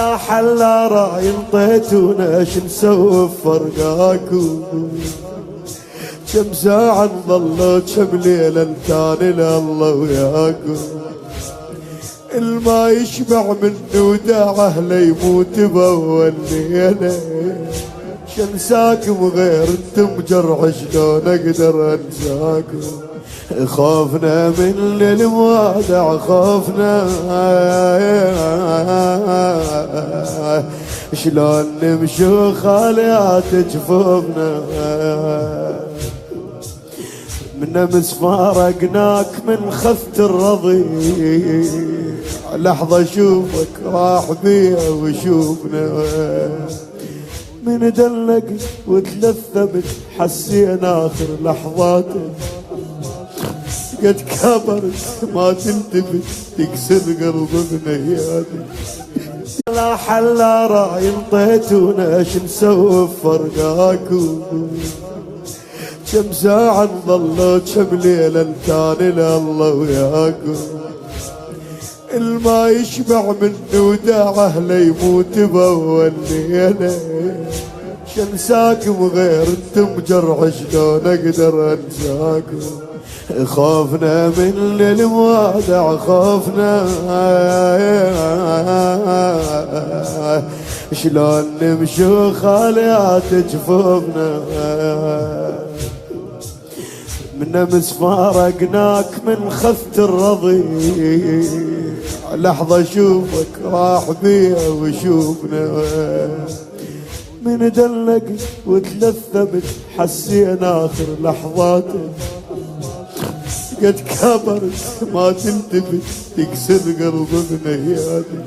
لا حلا راي انطيتونا شو نسوي بفرقاكم. كم ساعة نظلوا كم ليلة نتاني لله وياكم. الما يشبع منه وداعه ليموت بأول ليلة. شنساكم غير انتم جرح شلون اقدر انساكم. خوفنا من الموادع خوفنا شلون نمشي خاليات جفوفنا. من امس فارقناك من خفت الرضي لحظة اشوفك راح بيها وشوفنا. من دلق وتلثبت حسينا اخر لحظاتك. قد كبرت ما تنتبه تكسر قلب بنياتك. لا حلا راي انطيتونا شو نسوي بفرقاكم. كم ساعة نظلوا كم ليلة نتاني لله وياكم. الما يشبع منه وداعه ليموت بأول ليلة. شنساكم غير انتم جرح شلون اقدر انساكم. خوفنا من الموادع خوفنا شلون نمشي خاليات جفوفنا. من امس فارقناك من خفت الرضي لحظة اشوفك راح بيها وشوفنا. من دلق وتلثبت حسينا اخر لحظاتك. قد كبرت ما تنتبه تكسر قلب بنياتك.